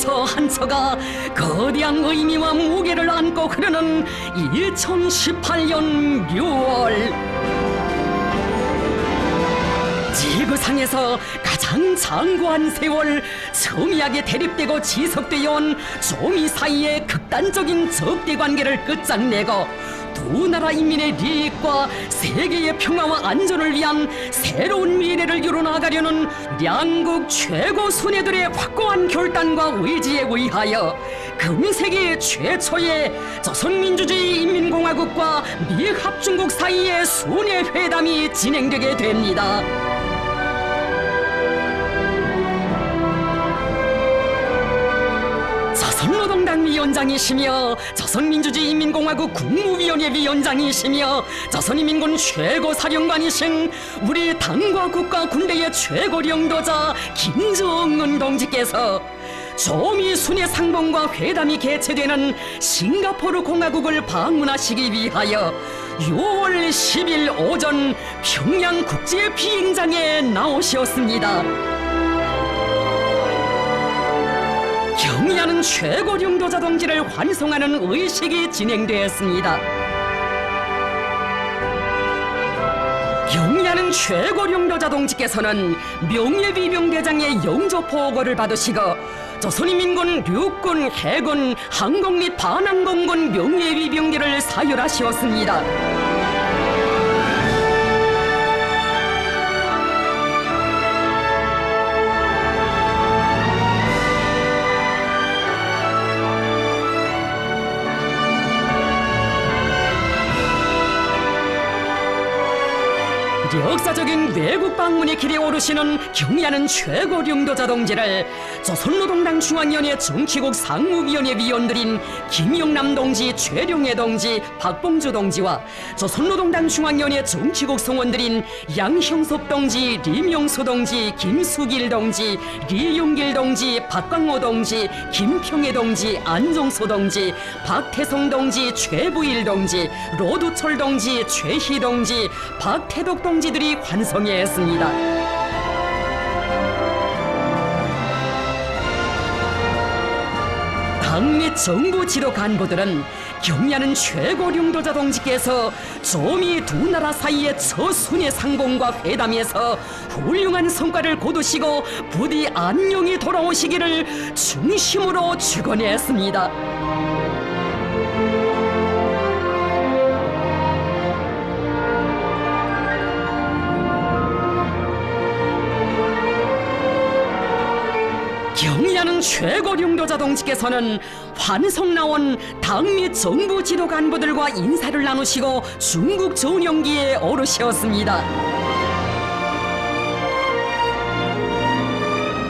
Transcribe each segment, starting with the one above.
척서 한 처가 거대한 의미와 무게를 안고 흐르는 2018년 6월, 지구상에서 가장 장구한 세월 첨예하게 대립되고 지속되어 온 조미 사이의 극단적인 적대 관계를 끝장내고 두 나라 인민의利益과 세계의 평화와 안전을 위한 새로운 미래를 이뤄나가려는 양국 최고 수뇌들의 확고한 결단과 의지에 의하여 금세기 최초의 조선민주주의 인민공화국과 미합중국 사이의 순회 회담이 진행되게 됩니다. 조선노동당 위원장이시며 조선민주주의인민공화국 국무위원회 위원장이시며 조선인민군 최고사령관이신 우리 당과 국가 군대의 최고領導자 김정은 동지께서 조미 순회 상봉과 회담이 개최되는 싱가포르 공화국을 방문하시기 위하여 6월 10일 오전 평양 국제 비행장에 나오셨습니다. 경의하는 최고領導자 동지를 환송하는 의식이 진행되었습니다. 경의하는 최고領導자 동지께서는 명예위병대장의 영조 보고를 받으시고 조선인민군 육군, 해군, 항공 및 반항공군 명예위병대를 사열하시었습니다. 역사적인 외국 방문의 길에 오르시는 경의하는 최고領導자 동지를 조선노동당 중앙위원회 정치국 상무위원회 위원들인 김영남 동지, 최룡해 동지, 박봉주 동지와 조선노동당 중앙위원회 정치국 성원들인 양형섭 동지, 리명수 동지, 김수길 동지, 리용길 동지, 박광호 동지, 김평해 동지, 안종소 동지, 박태성 동지, 최부일 동지, 로두철 동지, 최희 동지, 박태덕 동지들이 환송했습니다. 당 및 정부 지도 간부들은 경의하는 최고領導자 동지께서 조미 두 나라 사이의 저순회 상봉과 회담에서 훌륭한 성과를 거두시고 부디 안녕히 돌아오시기를 중심으로 축원했습니다. 경의하는 최고領導자 동지께서는 환송 나온 당 및 정부 지도 간부들과 인사를 나누시고 중국 전용기에 오르셨습니다.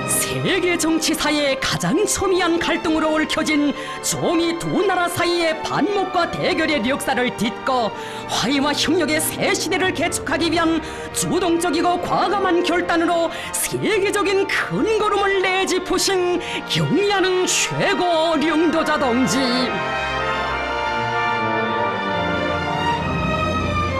세계 정치사의 가장 첨예한 갈등으로 얽혀진 조미 두 나라 사이의 반목과 대결의 역사를 딛고 화해와 협력의 새 시대를 개척하기 위한 주동적이고 과감한 결단으로 세계적인 큰 걸음을 내짚으신 경의하는 최고領導자 동지.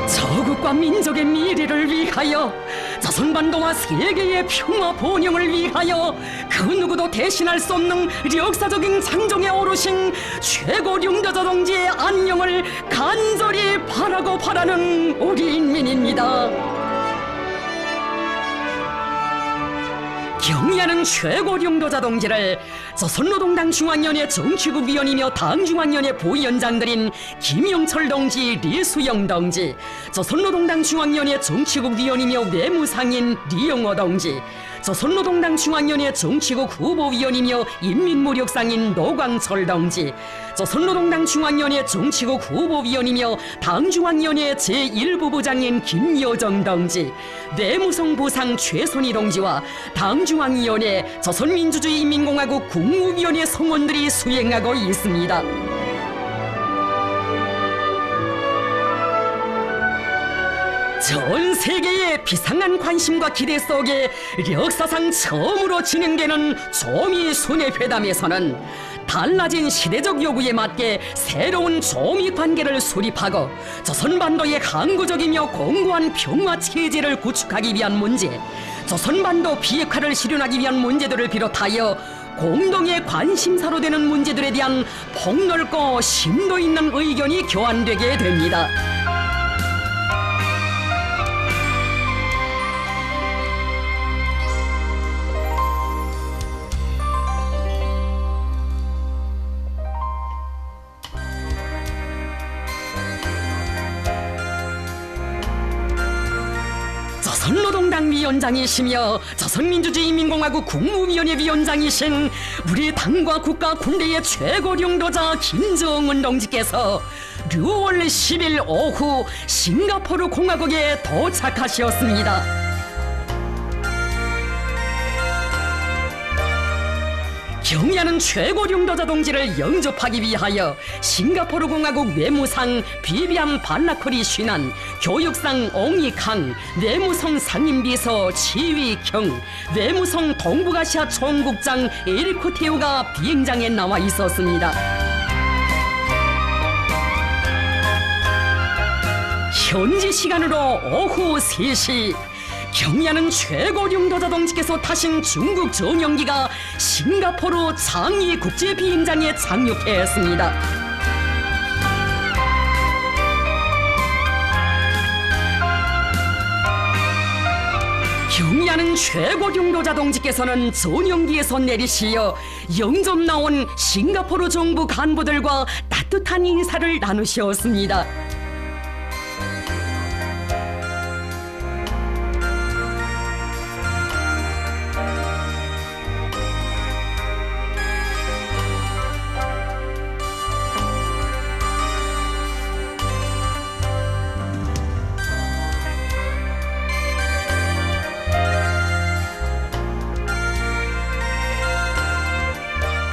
저국과 민족의 미래를 위하여, 조선반도와 세계의 평화 번영을 위하여 그 누구도 대신할 수 없는 역사적인 장정에 오르신 최고領導자 동지의 안녕을 간절히 바라고 바라는 우리 인민입니다. 경의하는 최고領導자 동지를 조선노동당 중앙위원회 정치국 위원이며 당중앙위원회 부위원장들인 김영철 동지, 리수영 동지, 조선노동당 중앙위원회 정치국 위원이며 외무상인 리영호 동지, 조선노동당 중앙위원회 정치국 후보위원이며 인민무력상인 노광철 동지, 조선노동당 중앙위원회 정치국 후보위원이며 당중앙위원회 제1부부장인 김여정 동지, 내무성 부상 최선희 동지와 당중앙위원회 조선민주주의인민공화국 국무위원회 성원들이 수행하고 있습니다. 전 세계의 비상한 관심과 기대 속에 역사상 처음으로 진행되는 조미 순회 회담에서는 달라진 시대적 요구에 맞게 새로운 조미 관계를 수립하고 조선반도의 항구적이며 공고한 평화 체제를 구축하기 위한 문제, 조선반도 비핵화를 실현하기 위한 문제들을 비롯하여 공동의 관심사로 되는 문제들에 대한 폭넓고 심도 있는 의견이 교환되게 됩니다. 조선노동당 위원장이시며 조선민주주의인민공화국 국무위원회 위원장이신 우리 당과 국가 군대의 최고領導자 김정은 동지께서 6월 10일 오후 싱가포르 공화국에 도착하셨습니다. 경의하는 최고領導자 동지를 영접하기 위하여 싱가포르 공화국 외무상 비비안 발라코리 쉰한, 교육상 옹이캉, 외무성 상임비서 지위경, 외무성 동북아시아 총국장 에리코 테오가 비행장에 나와 있었습니다. 현지 시간으로 오후 3시 경의하는 최고領導자 동지께서 타신 중국 전용기가 싱가포르 장이 국제 비행장에 착륙했습니다. 경의하는 최고領導자 동지께서는 전용기에서 내리시어 영접 나온 싱가포르 정부 간부들과 따뜻한 인사를 나누셨습니다.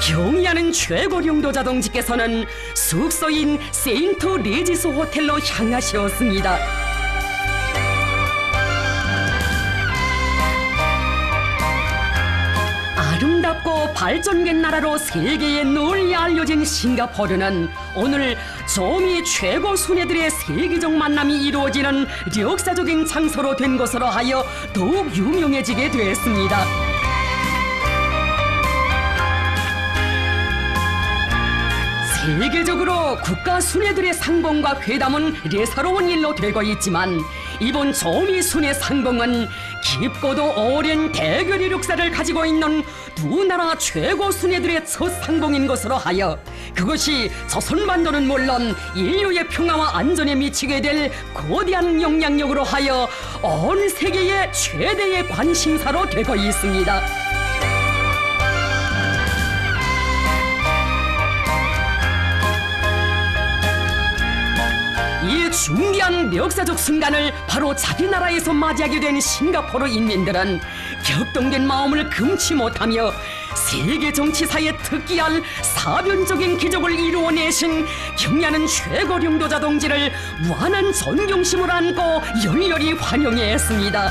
경의하는 최고領導자 동지께서는 숙소인 세인트 레지스 호텔로 향하셨습니다. 아름답고 발전된 나라로 세계에 널리 알려진 싱가포르는 오늘 조미 최고 순회들의 세계적 만남이 이루어지는 역사적인 장소로 된 것으로 하여 더욱 유명해지게 되었습니다. 세계적으로 국가 순회들의 상봉과 회담은 예사로운 일로 되고 있지만 이번 조미 순회 상봉은 깊고도 오랜 대결 이력사를 가지고 있는 두 나라 최고 순회들의 첫 상봉인 것으로 하여 그것이 조선반도는 물론 인류의 평화와 안전에 미치게 될 거대한 영향력으로 하여 온 세계의 최대의 관심사로 되고 있습니다. 이 중대한 역사적 순간을 바로 자기 나라에서 맞이하게 된 싱가포르 인민들은 격동된 마음을 금치 못하며 세계 정치사에 특기할 사변적인 기적을 이루어내신 경의하는 최고領導자 동지를 무한한 존경심을 안고 열렬히 환영했습니다.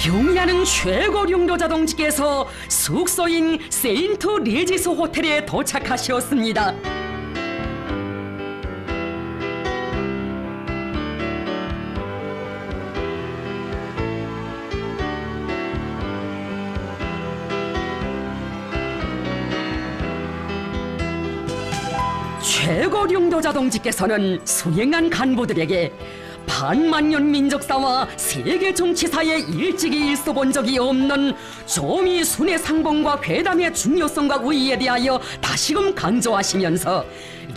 경의하는 최고領導자 동지께서 숙소인 세인트 레지스 호텔에 도착하셨습니다. 최고領導자 동지께서는 수행한 간부들에게 반만년 민족사와 세계 정치사에 일찍이 있어본 적이 없는 조미 순회 상봉과 회담의 중요성과 의의에 대하여 다시금 강조하시면서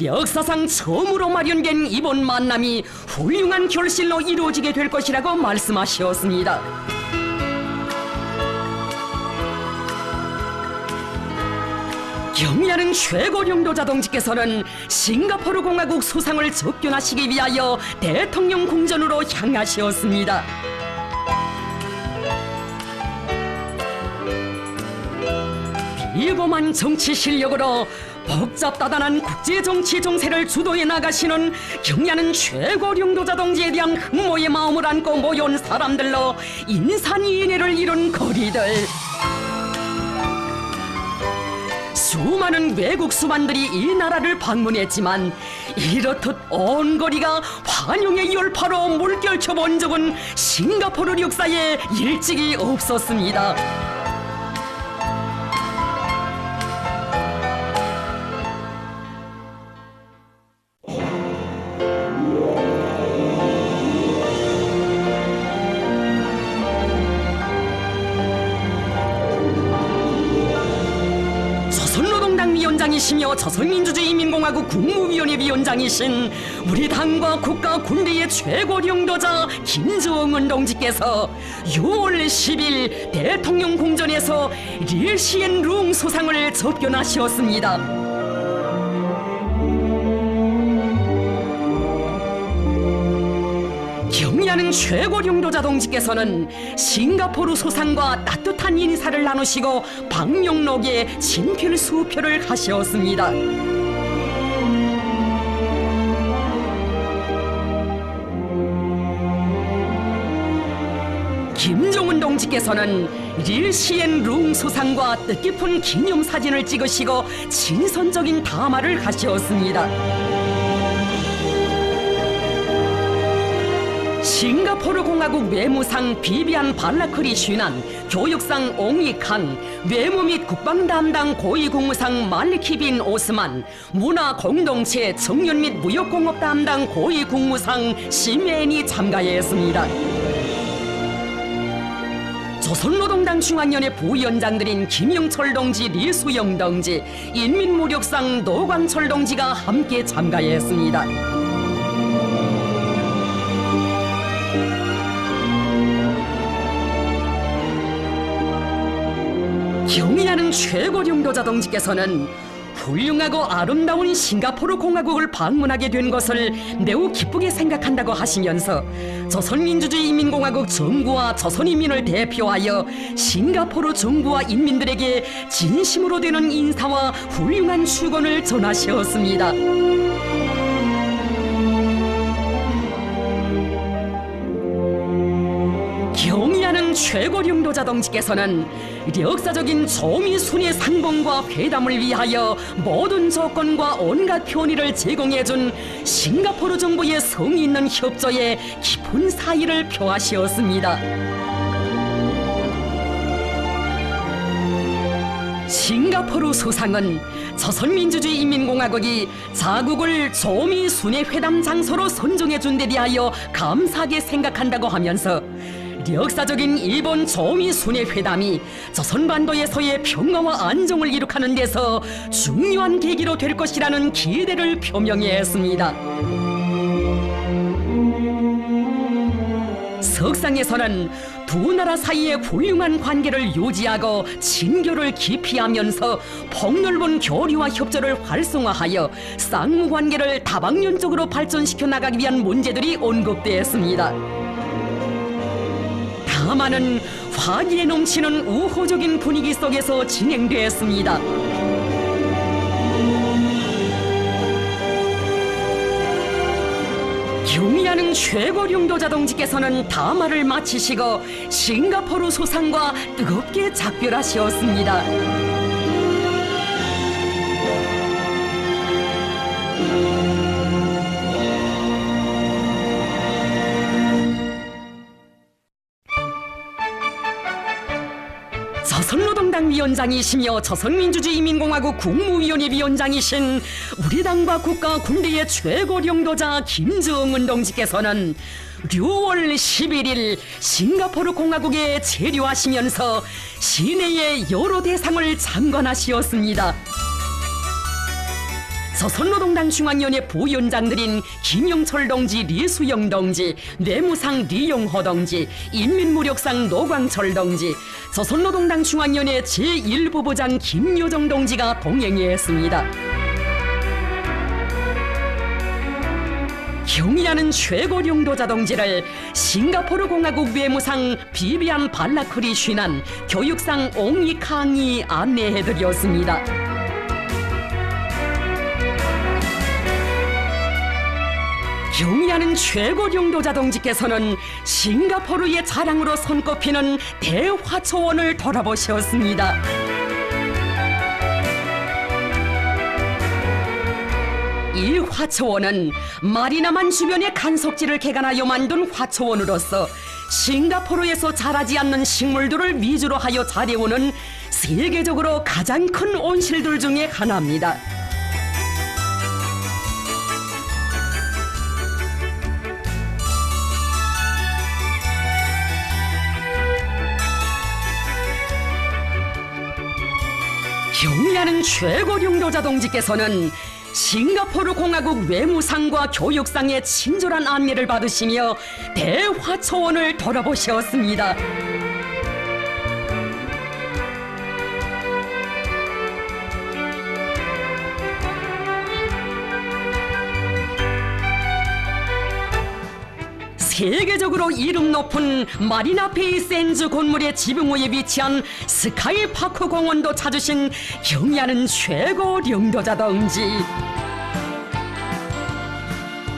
역사상 처음으로 마련된 이번 만남이 훌륭한 결실로 이루어지게 될 것이라고 말씀하셨습니다. 경의하는 최고領導자 동지께서는 싱가포르 공화국 수상을 접견하시기 위하여 대통령 궁전으로 향하셨습니다. 비범한 정치 실력으로 복잡다단한 국제정치 정세를 주도해 나가시는 경의하는 최고領導자 동지에 대한 흠모의 마음을 안고 모여온 사람들로 인산이인회를 이룬 거리들. 수많은 외국 수반들이 이 나라를 방문했지만 이렇듯 온 거리가 환영의 열파로 물결쳐 본 적은 싱가포르 역사에 일찍이 없었습니다. 조선노동당 위원장이시며 조선민주주의인민공화국 국무위원회 위원장이신 우리 당과 국가 군대의 최고領導자 김정은 동지께서 6월 10일 대통령 궁전에서 리시엔룽 소상을 접견하셨습니다. 경의하는 최고領導자 동지께서는 싱가포르 소상과 따뜻한 인사를 나누시고 방명록에 친필 수표를 하셨습니다. 김정은 동지께서는 리시엔룽 소상과 뜻깊은 기념사진을 찍으시고 친선적인 담화를 하셨습니다. 싱가포르 공화국 외무상 비비안 발라크리 슈난, 교육상 옹이 칸, 외무 및 국방 담당 고위국무상 말리키 빈 오스만, 문화 공동체 청년 및 무역공업 담당 고위국무상 시멘이 참가했습니다. 조선노동당 중앙위원회 부위원장들인 김영철 동지, 리수영 동지, 인민무력상 노광철 동지가 함께 참가했습니다. 경의하는 최고領導자 동지께서는 훌륭하고 아름다운 싱가포르 공화국을 방문하게 된 것을 매우 기쁘게 생각한다고 하시면서 조선민주주의인민공화국 정부와 조선인민을 대표하여 싱가포르 정부와 인민들에게 진심으로 되는 인사와 훌륭한 축원을 전하셨습니다. 경의하는 최고領導자 동지께서는 역사적인 조미순의 상봉과 회담을 위하여 모든 조건과 온갖 편의를 제공해준 싱가포르 정부의 성의 있는 협조에 깊은 사의를 표하시었습니다. 싱가포르 수상은 조선민주주의인민공화국이 자국을 조미순의 회담 장소로 선정해준 데 대하여 감사하게 생각한다고 하면서 역사적인 일본 조미순의 회담이 조선반도에서의 평화와 안정을 이룩하는 데서 중요한 계기로 될 것이라는 기대를 표명했습니다. 석상에서는 두 나라 사이의 훌륭한 관계를 유지하고 친교를 기피하면서 폭넓은 교류와 협조를 활성화하여 쌍무관계를 다방면적으로 발전시켜 나가기 위한 문제들이 언급되었습니다. 다만은 화기에 넘치는 우호적인 분위기 속에서 진행되었습니다. 경의하는 최고領導자 동지께서는 담화를 마치시고 싱가포르 소상과 뜨겁게 작별하셨습니다. 조선노동당 위원장이시며 조선민주주의인민공화국 국무위원회 위원장이신 우리 당과 국가 군대의 최고領導자 김정은 동지께서는 6월 11일 싱가포르 공화국에 체류하시면서 시내의 여러 대상을 장관하시었습니다. 조선노동당 중앙위원회 부위원장들인 김영철 동지, 리수영 동지, 뇌무상 리용호 동지, 인민무력상 노광철 동지, 조선노동당 중앙위원회 제1부부장 김여정 동지가 동행했습니다. 경의하는 최고領導자 동지를 싱가포르 공화국 외무상 비비안 발라크리 슈난, 교육상 옹이 캉이 안내해드렸습니다. 경의하는 최고領導자 동지께서는 싱가포르의 자랑으로 손꼽히는 대화초원을 돌아보셨습니다. 화초원은 마리나만 주변의 간석지를 개간하여 만든 화초원으로서 싱가포르에서 자라지 않는 식물들을 위주로 하여 자라오는 세계적으로 가장 큰 온실들 중에 하나입니다. 경의하는 최고령도자 동지께서는 싱가포르 공화국 외무상과 교육상의 친절한 안내를 받으시며 대화초원을 돌아보셨습니다. 세계적으로 이름 높은 마리나베이 샌즈 건물의 지붕 위에 위치한 스카이파크 공원도 찾으신 경의하는 최고령도자 동지.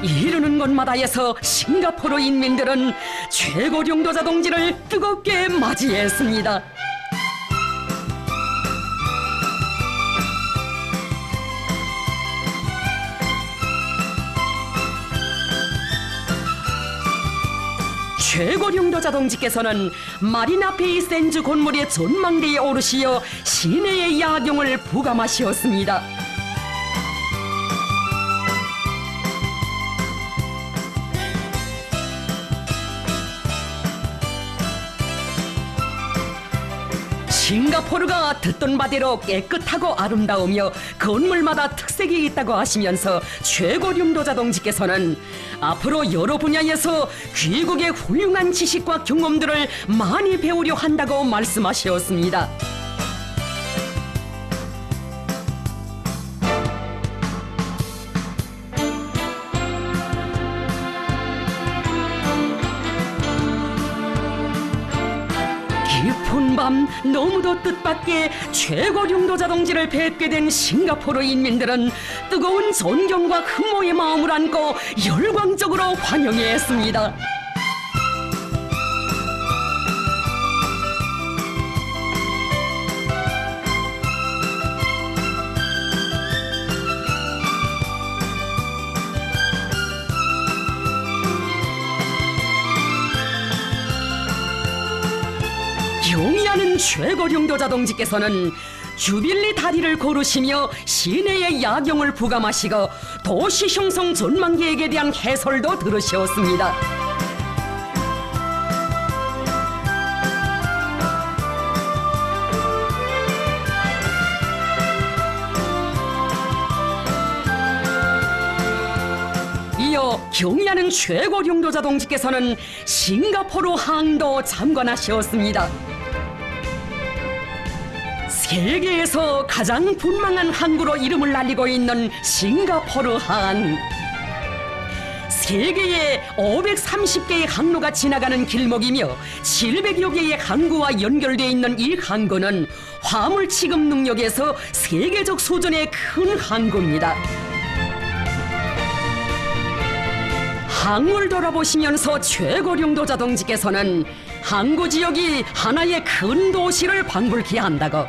이르는 곳마다에서 싱가포르 인민들은 최고령도자 동지를 뜨겁게 맞이했습니다. 최고령도자 동지께서는 마리나베이 샌즈 건물의 전망대에 오르시어 시내의 야경을 부감하시었습니다. 싱가포르가 듣던 바대로 깨끗하고 아름다우며 건물마다 특색이 있다고 하시면서 최고령도자 동지께서는 앞으로 여러 분야에서 귀국의 훌륭한 지식과 경험들을 많이 배우려 한다고 말씀하셨습니다. 깊은 밤 너무도 뜻밖의 최고령도자 동지를 뵙게 된 싱가포르 인민들은 뜨거운 존경과 흠모의 마음을 안고 열광적으로 환영했습니다. 경의하는 최고령도자 동지께서는 주빌리 다리를 걸으시며 시내의 야경을 부감하시고 도시 형성 전망 계획에 대한 해설도 들으셨습니다. 이어 경의하는 최고령도자 동지께서는 싱가포르 항도 참관하셨습니다. 세계에서 가장 분망한 항구로 이름을 날리고 있는 싱가포르 항. 세계에 530개의 항로가 지나가는 길목이며 700여 개의 항구와 연결되어 있는 이 항구는 화물 취급 능력에서 세계적 수준의 큰 항구입니다. 항구를 돌아보시면서 최고령도자 동지께서는 항구 지역이 하나의 큰 도시를 방불케 한다고,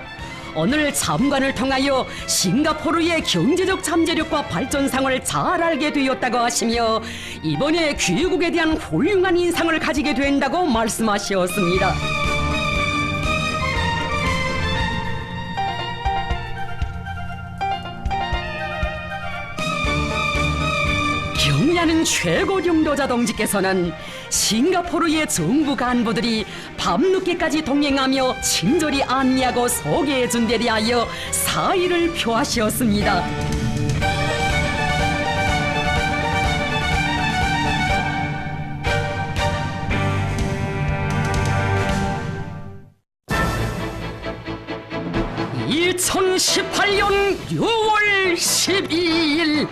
오늘 참관을 통하여 싱가포르의 경제적 잠재력과 발전상을 잘 알게 되었다고 하시며 이번에 귀국에 대한 훌륭한 인상을 가지게 된다고 말씀하셨습니다. 경의하는 최고령도자 동지께서는 싱가포르의 정부 간부들이 밤늦게까지 동행하며 친절히 안내하고 소개해준 데 대하여 사의를 표하셨습니다. (2018년 6월 12일)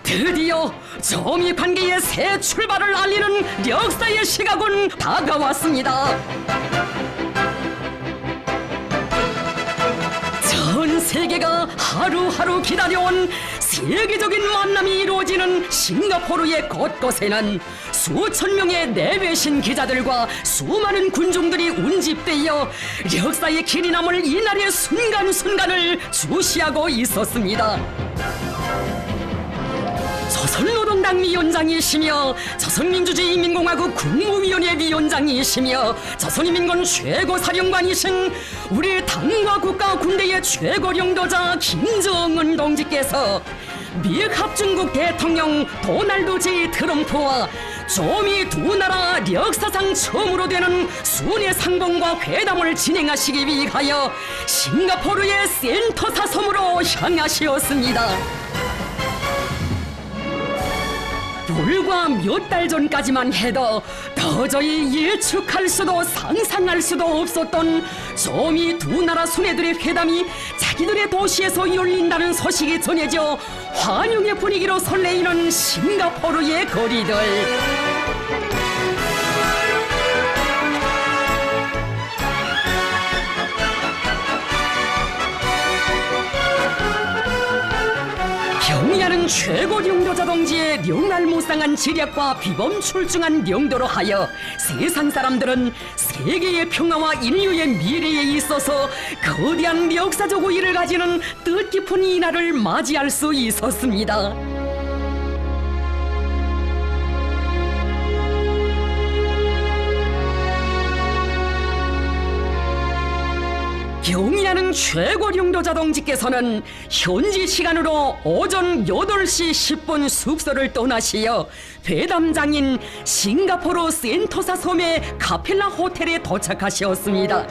드디어 정의관계의 새 출발을 알리는 역사의 시각은 다가왔습니다. 전 세계가 하루하루 기다려온 세계적인 만남이 이루어지는 싱가포르의 곳곳에는 수천 명의 내외신 기자들과 수많은 군중들이 운집되어 역사의 길이 남을 이날의 순간순간을 주시하고 있었습니다. 조선노동당 위원장이시며 조선민주주의인민공화국 국무위원회 위원장이시며 조선인민군 최고사령관이신 우리 당과 국가 군대의 최고領導자 김정은 동지께서 미 합중국 대통령 도널드 J 트럼프와 조미 두 나라 역사상 처음으로 되는 순회 상봉과 회담을 진행하시기 위하여 싱가포르의 센토사 섬으로 향하시었습니다. 불과 몇 달 전까지만 해도 도저히 예측할 수도 상상할 수도 없었던 조미 두 나라 순회들의 회담이 자기들의 도시에서 열린다는 소식이 전해져 환영의 분위기로 설레이는 싱가포르의 거리들. 경의하는 최고領導자 동지의 명날무쌍한 지략과 비범출중한 명도로 하여 세상 사람들은 세계의 평화와 인류의 미래에 있어서 거대한 역사적 우위를 가지는 뜻깊은 이날을 맞이할 수 있었습니다. 경의하는 최고領導자 동지께서는 현지 시간으로 오전 8시 10분 숙소를 떠나시어 회담장인 싱가포르 센토사 섬의 카펠라 호텔에 도착하셨습니다.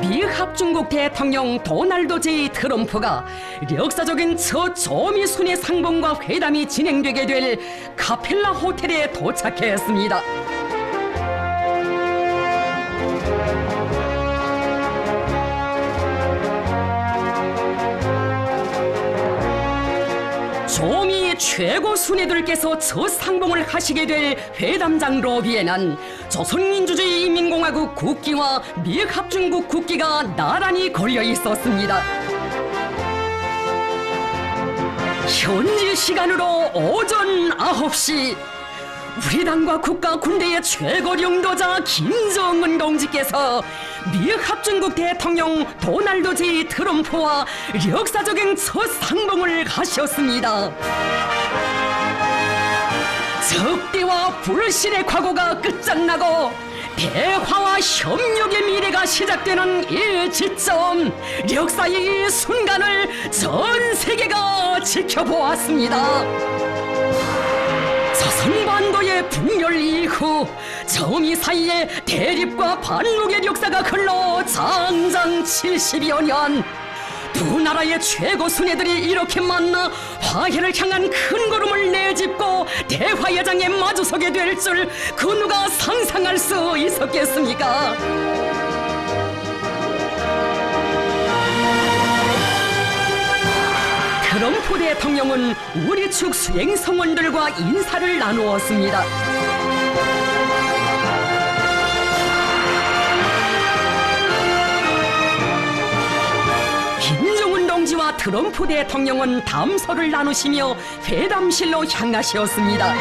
미 합중국 대통령 도널드 J 트럼프가 역사적인 첫 조미 순회 상봉과 회담이 진행되게 될 카펠라 호텔에 도착했습니다. 조미 최고 순회들께서 첫 상봉을 하시게 될 회담장 로비에는 조선민주주의인민공화국 국기와 미 합중국 국기가 나란히 걸려 있었습니다. 현지 시간으로 오전 9시 우리 당과 국가 군대의 최고領導자 김정은 동지께서 미 합중국 대통령 도널드 J 트럼프와 역사적인 첫 상봉을 하셨습니다. 적대와 불신의 과거가 끝장나고 대화와 협력의 미래가 시작되는 이 지점, 역사의 이 순간을 전 세계가 지켜보았습니다. 조선반도의 분열 이후 조미 사이에 대립과 반목의 역사가 흘러 장장 70여 년, 두 나라의 최고 순회들이 이렇게 만나 화해를 향한 큰 걸음을 내짚고 대화의 장에 마주서게 될 줄 그 누가 상상할 수 있었겠습니까? 트럼프 대통령은 우리 측 수행성원들과 인사를 나누었습니다. 김정은 동지와 트럼프 대통령은 담소를 나누시며 회담실로 향하셨습니다.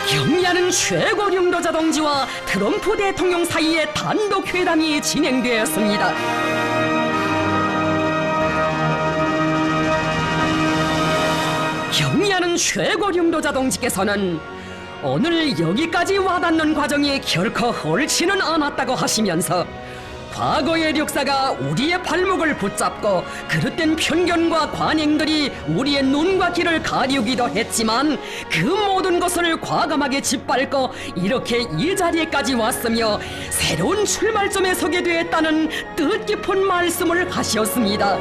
경의하는 최고領導자 동지와 트럼프 대통령 사이에 단독 회담이 진행되었습니다. 경의하는 최고領導자 동지께서는 오늘 여기까지 와닿는 과정이 결코 옳지는 않았다고 하시면서 과거의 역사가 우리의 발목을 붙잡고 그릇된 편견과 관행들이 우리의 눈과 귀를 가리우기도 했지만 그 모든 것을 과감하게 짓밟고 이렇게 이 자리에까지 왔으며 새로운 출발점에 서게 되었다는 뜻깊은 말씀을 하셨습니다.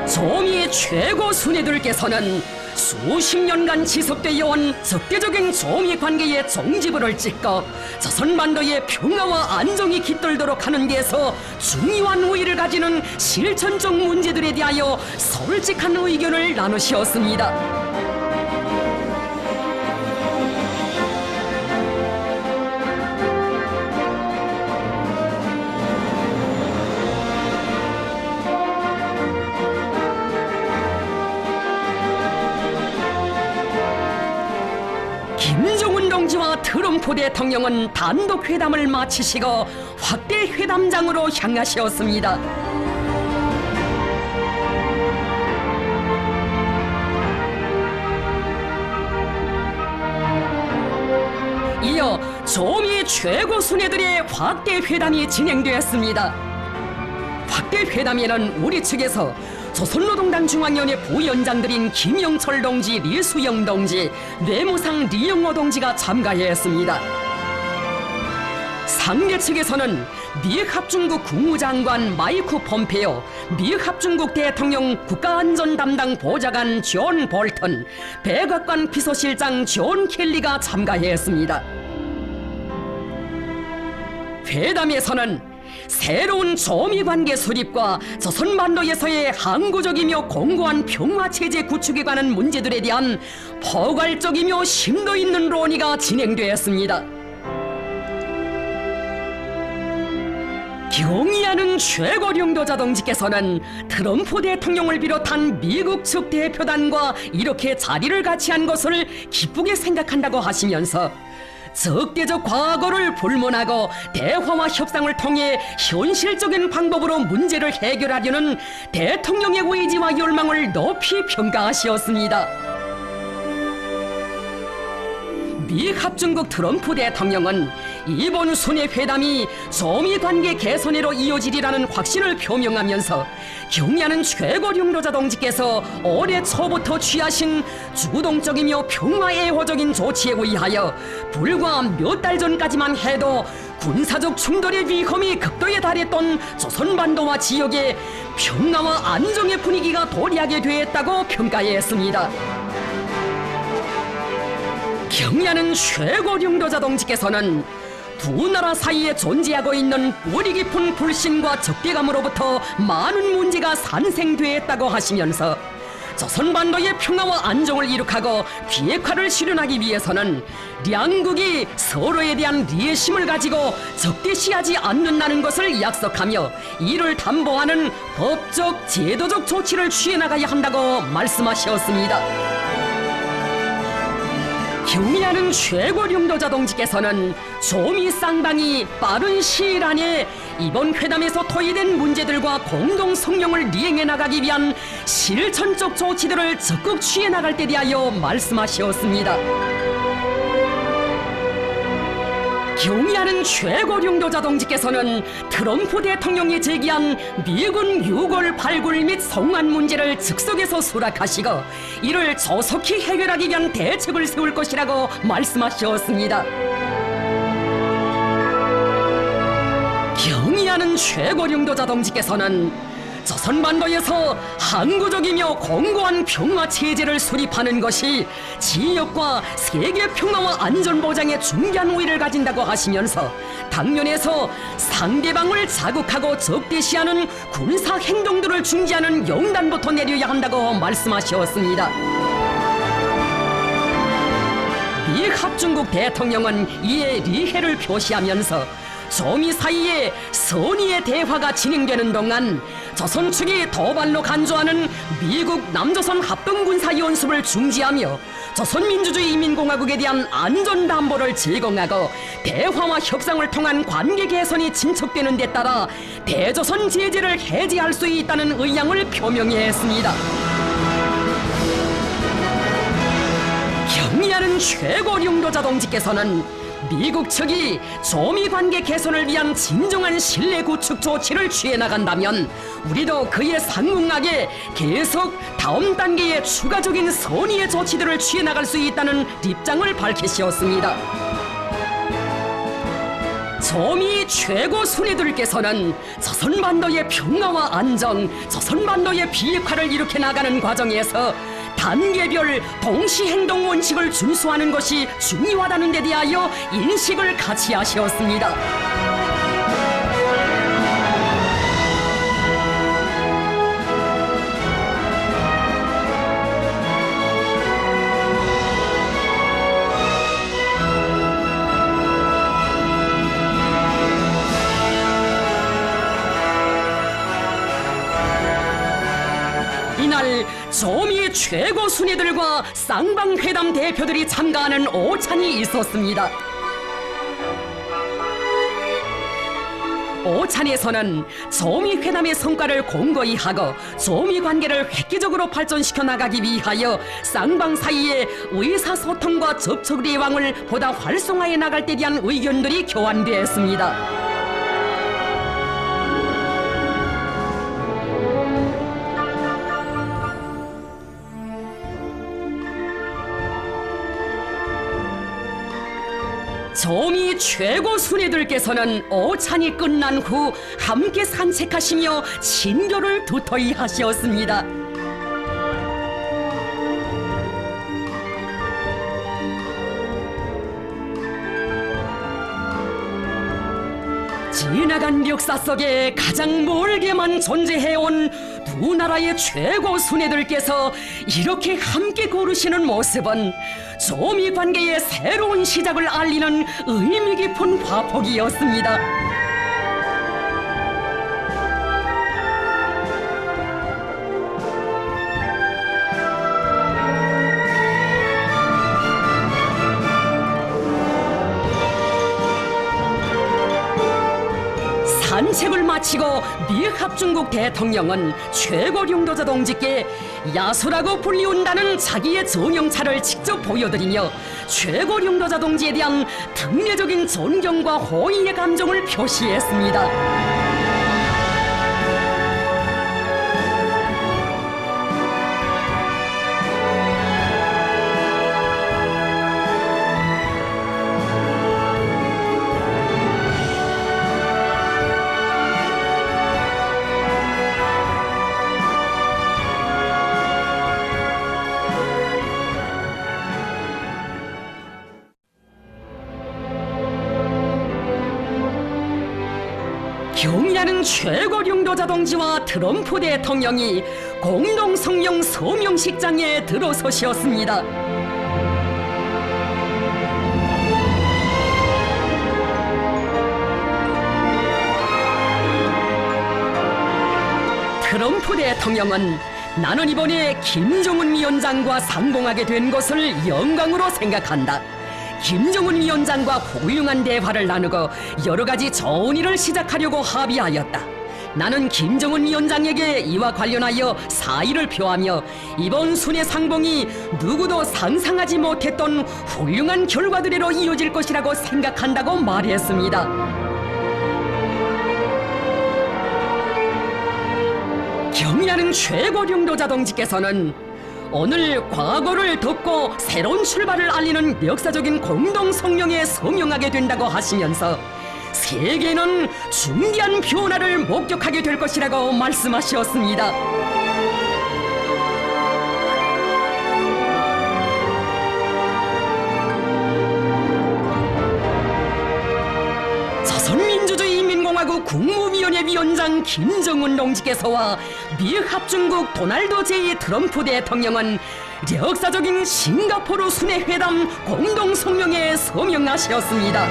조미 최고 순회들께서는 수십 년간 지속되어 온 적대적인 조미 관계의 종지부를 찍고 조선반도의 평화와 안정이 깃들도록 하는 데서 중요한 우위를 가지는 실천적 문제들에 대하여 솔직한 의견을 나누셨습니다. 트럼프 대통령은 단독 회담을 마치시고 확대 회담장으로 향하셨습니다. 이어 조미 최고 순회들의 확대 회담이 진행되었습니다. 확대 회담에는 우리 측에서 조선노동당 중앙위원회 부위원장들인 김영철 동지, 리수영 동지, 뇌무상 리영호 동지가 참가했습니다. 상대 측에서는 미국 합중국 국무장관 마이크 폼페오, 미국 합중국 대통령 국가안전 담당 보좌관 존 볼턴, 백악관 비서실장 존 켈리가 참가했습니다. 회담에서는 새로운 조미관계 수립과 조선반도에서의 항구적이며 공고한 평화체제 구축에 관한 문제들에 대한 포괄적이며 심도 있는 논의가 진행되었습니다. 경의하는 최고령도자 동지께서는 트럼프 대통령을 비롯한 미국 측 대표단과 이렇게 자리를 같이 한 것을 기쁘게 생각한다고 하시면서 적대적 과거를 불문하고 대화와 협상을 통해 현실적인 방법으로 문제를 해결하려는 대통령의 의지와 열망을 높이 평가하셨습니다. 미 합중국 트럼프 대통령은 이번 순회 회담이 조미 관계 개선으로 이어지리라는 확신을 표명하면서 경의하는 최고령도자 동지께서 올해 초부터 취하신 주동적이며 평화애호적인 조치에 의하여 불과 몇 달 전까지만 해도 군사적 충돌의 위험이 극도에 달했던 조선반도와 지역에 평화와 안정의 분위기가 도래하게 되었다고 평가했습니다. 경의하는 최고령도자 동지께서는 두 나라 사이에 존재하고 있는 뿌리 깊은 불신과 적대감으로부터 많은 문제가 산생되었다고 하시면서 조선반도의 평화와 안정을 이룩하고 비핵화를 실현하기 위해서는 양국이 서로에 대한 리애심을 가지고 적대시하지 않는다는 것을 약속하며 이를 담보하는 법적, 제도적 조치를 취해나가야 한다고 말씀하셨습니다. 경의하는 최고령도자 동지께서는 조미 쌍방이 빠른 시일 안에 이번 회담에서 토의된 문제들과 공동 성명을 이행해 나가기 위한 실천적 조치들을 적극 취해 나갈 때 대하여 말씀하셨습니다. 경의하는 최고령도자 동지께서는 트럼프 대통령이 제기한 미군 유골 발굴 및 송환 문제를 즉석에서 수락하시고 이를 조속히 해결하기 위한 대책을 세울 것이라고 말씀하셨습니다. 경의하는 최고령도자 동지께서는 조선반도에서 항구적이며 공고한 평화체제를 수립하는 것이 지역과 세계 평화와 안전보장에 중요한 의의를 가진다고 하시면서 당면에서 상대방을 자극하고 적대시하는 군사행동들을 중지하는 영단부터 내려야 한다고 말씀하셨습니다. 미 합중국 대통령은 이에 리해를 표시하면서 조미 사이에 선의의 대화가 진행되는 동안 조선 측이 도발로 간주하는 미국 남조선 합동군사연습을 중지하며 조선민주주의인민공화국에 대한 안전담보를 제공하고 대화와 협상을 통한 관계 개선이 진척되는 데 따라 대조선 제재를 해제할 수 있다는 의향을 표명했습니다. 경의하는 최고령도자 동지께서는 미국 측이 조미 관계 개선을 위한 진정한 신뢰 구축 조치를 취해 나간다면 우리도 그에 상응하게 계속 다음 단계의 추가적인 선의의 조치들을 취해 나갈 수 있다는 입장을 밝히셨습니다. 조미 최고 순회들께서는 조선반도의 평화와 안정, 조선반도의 비핵화를 일으켜 나가는 과정에서 단계별 동시행동 원칙을 준수하는 것이 중요하다는 데 대하여 인식을 같이 하셨습니다. 이날 조미 최고 순회들과 쌍방회담 대표들이 참가하는 오찬이 있었습니다. 오찬에서는 조미 회담의 성과를 공고히 하고 조미 관계를 획기적으로 발전시켜 나가기 위하여 쌍방 사이의 의사소통과 접촉 예방을 보다 활성화해 나갈 때 대한 의견들이 교환되었습니다. 조미 최고 순애들께서는 오찬이 끝난 후 함께 산책하시며 친교를 두터이 하시었습니다. 지나간 역사 속에 가장 멀게만 존재해온 두 나라의 최고 순애들께서 이렇게 함께 걸으시는 모습은 조미 관계의 새로운 시작을 알리는 의미 깊은 화폭이었습니다. 산책을 마치고 미합중국 대통령은 최고領導者 동지께 야수라고 불리운다는 자기의 정형차를 직접 보여드리며 최고領導者 동지에 대한 특례적인 존경과 호의의 감정을 표시했습니다. 경의하는 최고領導者 동지와 트럼프 대통령이 공동 성명 서명식장에 들어서셨습니다. 트럼프 대통령은 나는 이번에 김정은 위원장과 상봉하게 된 것을 영광으로 생각한다. 김정은 위원장과 훌륭한 대화를 나누고 여러 가지 좋은 일을 시작하려고 합의하였다. 나는 김정은 위원장에게 이와 관련하여 사의를 표하며 이번 순회 상봉이 누구도 상상하지 못했던 훌륭한 결과들로 이어질 것이라고 생각한다고 말했습니다. 경의하는 최고領導者 동지께서는 오늘 과거를 덮고 새로운 출발을 알리는 역사적인 공동 성명에 서명하게 된다고 하시면서 세계는 중대한 변화를 목격하게 될 것이라고 말씀하셨습니다. 조선민주주의인민공화국 국무위원회 위원장 김정은 동지께서와 미합중국 도널드 제 트럼프 대통령은 역사적인 싱가포르 순회회담 공동성명에 서명하셨습니다.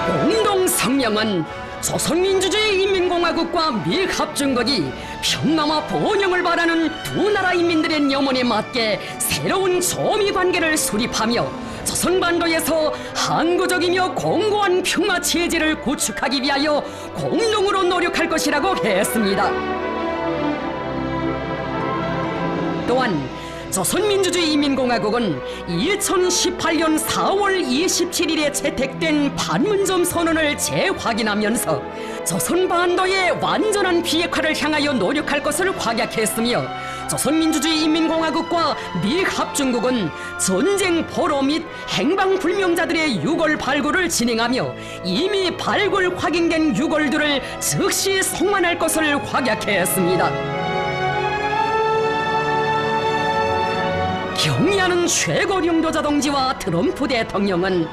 공동성명은 조선민주주의인민공화국과 미합중국이 평화와 번영을 바라는 두 나라 인민들의 염원에 맞게 새로운 조미 관계를 수립하며 조선반도에서 항구적이며 공고한 평화 체제를 구축하기 위하여 공동으로 노력할 것이라고 했습니다. 또한 조선민주주의인민공화국은 2018년 4월 27일에 채택된 판문점 선언을 재확인하면서 조선반도의 완전한 비핵화를 향하여 노력할 것을 확약했으며 조선민주주의인민공화국과 미합중국은 전쟁 포로 및 행방불명자들의 유골 발굴을 진행하며 이미 발굴 확인된 유골들을 즉시 송환할 것을 확약했습니다. 경의하는 최고領導者 동지와 트럼프 대통령은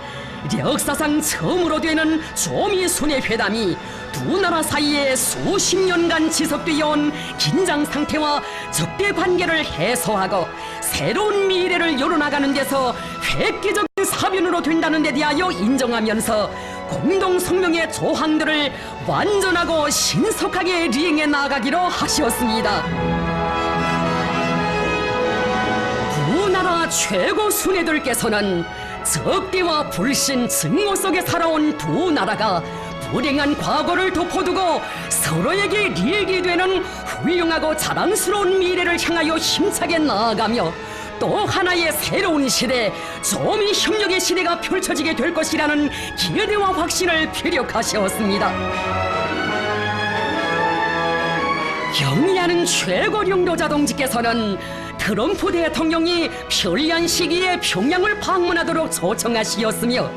역사상 처음으로 되는 조미 순회회담이 두 나라 사이에 수십 년간 지속되어 온 긴장 상태와 적대 관계를 해소하고 새로운 미래를 열어나가는 데서 획기적인 사변으로 된다는 데 대하여 인정하면서 공동성명의 조항들을 완전하고 신속하게 리행해 나가기로 하셨습니다. 두 나라 최고 순애들께서는 적대와 불신, 증오 속에 살아온 두 나라가 불행한 과거를 덮어두고 서로에게 리액이 되는 훌륭하고 자랑스러운 미래를 향하여 힘차게 나아가며 또 하나의 새로운 시대, 조미 협력의 시대가 펼쳐지게 될 것이라는 기대와 확신을 피력하셨습니다. 경의하는 최고령도자 동지께서는 트럼프 대통령이 편리한 시기에 평양을 방문하도록 초청하시었으며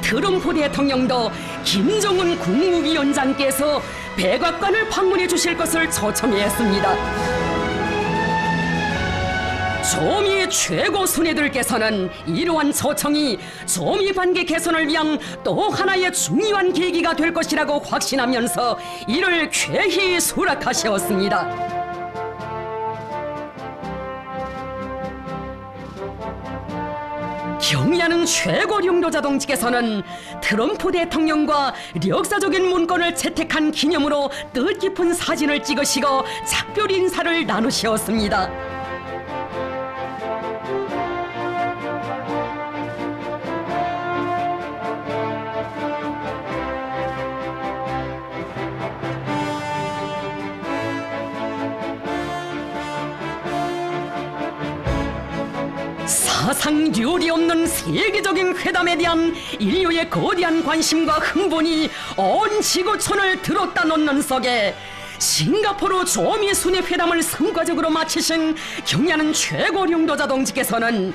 트럼프 대통령도 김정은 국무위원장께서 백악관을 방문해 주실 것을 초청했습니다. 조미의 최고 순회들께서는 이러한 초청이 조미 관계 개선을 위한 또 하나의 중요한 계기가 될 것이라고 확신하면서 이를 쾌히 수락하셨습니다. 경의하는 최고령도자 동지께서는 트럼프 대통령과 역사적인 문건을 채택한 기념으로 뜻깊은 사진을 찍으시고 작별 인사를 나누셨습니다. 사상 류리 없는 세계적인 회담에 대한 인류의 거대한 관심과 흥분이 온 지구촌을 들었다 놓는 속에 싱가포르 조미 순회 회담을 성과적으로 마치신 경의하는 최고령도자 동지께서는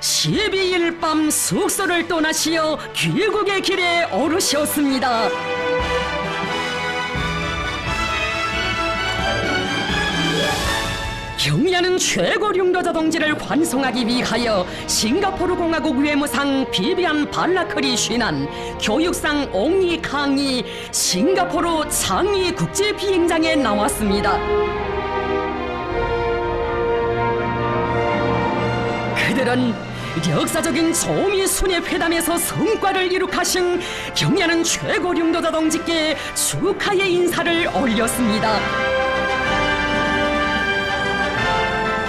12일 밤 숙소를 떠나시어 귀국의 길에 오르셨습니다. 경의하는 최고령도자 동지를 환송하기 위하여 싱가포르 공화국 외무상 비비안 발라크리 쉰한, 교육상 옹리 캉이 싱가포르 창의 국제 비행장에 나왔습니다. 그들은 역사적인 조미 순회 회담에서 성과를 이룩하신 경의하는 최고령도자 동지께 축하의 인사를 올렸습니다.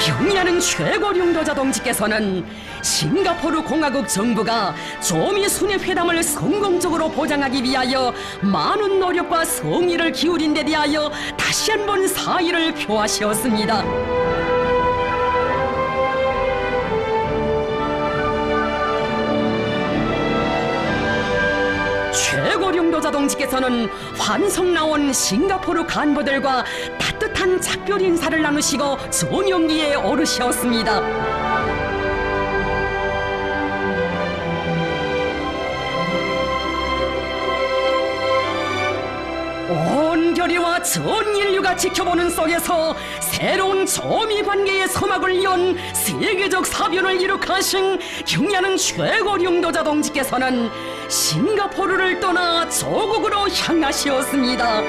경의하는 최고령도자 동지께서는 싱가포르 공화국 정부가 조미 순회 회담을 성공적으로 보장하기 위하여 많은 노력과 성의를 기울인 데 대하여 다시 한번 사의를 표하셨습니다. 최고령도자 동지께서는 환송 나온 싱가포르 간부들과 따뜻한 작별 인사를 나누시고 전용기에 오르셨습니다. 온 교리와 전 인류가 지켜보는 속에서 새로운 조미 관계의 서막을 연 세계적 사변을 이룩하신 경의하는 최고령도자 동지께서는 싱가포르를 떠나 조국으로 향하시었습니다.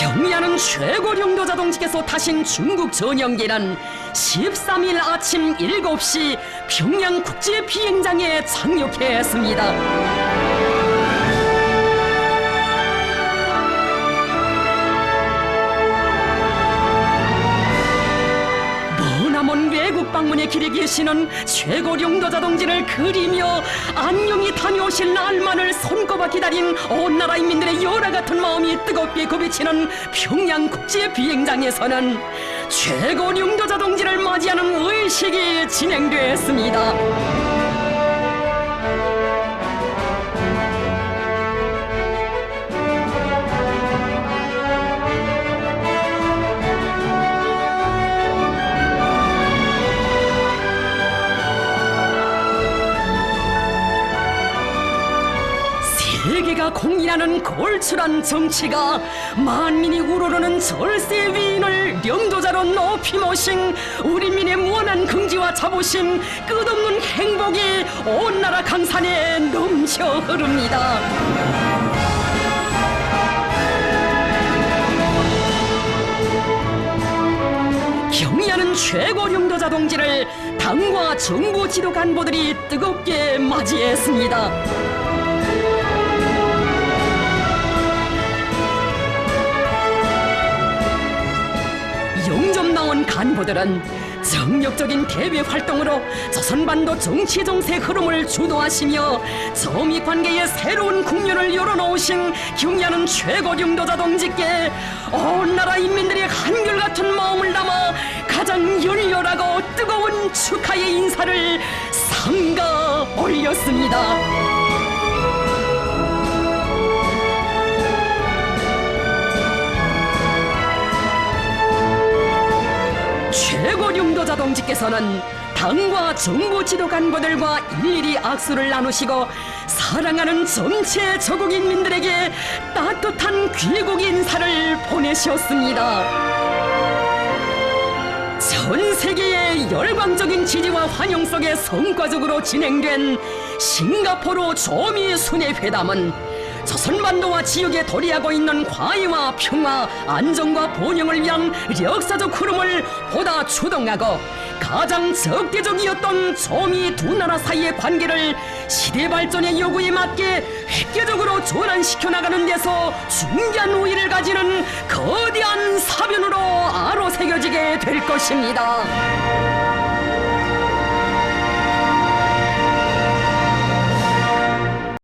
경의하는 최고령도자 동지께서 타신 중국 전용기는 13일 아침 7시 평양 국제 비행장에 착륙했습니다. 머나먼 외국 방문의 길에 계시는 최고령도자 동지를 그리며 안녕히 다녀오실 날만을 손꼽아 기다린 온 나라 인민들의 열화 같은 마음이 뜨겁게 굽이치는 평양 국제 비행장에서는 최고령도자 동지를 맞이하는 의식이 진행됐습니다. 세계가 공인하는 골출한 정치가 만민이 우러르는 절세 위인을 영도자로 높이 모신 우리 민의 무한한 긍지와 자부심, 끝없는 행복이 온 나라 강산에 넘쳐 흐릅니다. 경의하는 경의하는 최고 용도자 동지를 당과 정부 지도 간부들이 뜨겁게 맞이했습니다. 영접 나온 간부들은 정력적인 대외 활동으로 조선반도 정치 정세 흐름을 주도하시며 저미 관계의 새로운 국면을 열어놓으신 경의하는 최고 용도자 동지께 온 나라 인민들이 한결같은 마음을 담아 가장 열렬하고 뜨거운 축하의 인사를 삼가 올렸습니다. 최고 용도자 동지께서는 당과 정부 지도 간부들과 일일이 악수를 나누시고 사랑하는 전체 저국 인민들에게 따뜻한 귀국 인사를 보내셨습니다. 전 세계의 열광적인 지지와 환영 속에 성과적으로 진행된 싱가포르 조미 순회 회담은 조선반도와 지역에 도래하고 있는 화해와 평화, 안정과 번영을 위한 역사적 흐름을 보다 주동하고 가장 적대적이었던 조미 두 나라 사이의 관계를 시대 발전의 요구에 맞게 획기적으로 전환시켜 나가는 데서 중요한 우위를 가지는 거대한 사변으로 아로새겨지게 될 것입니다.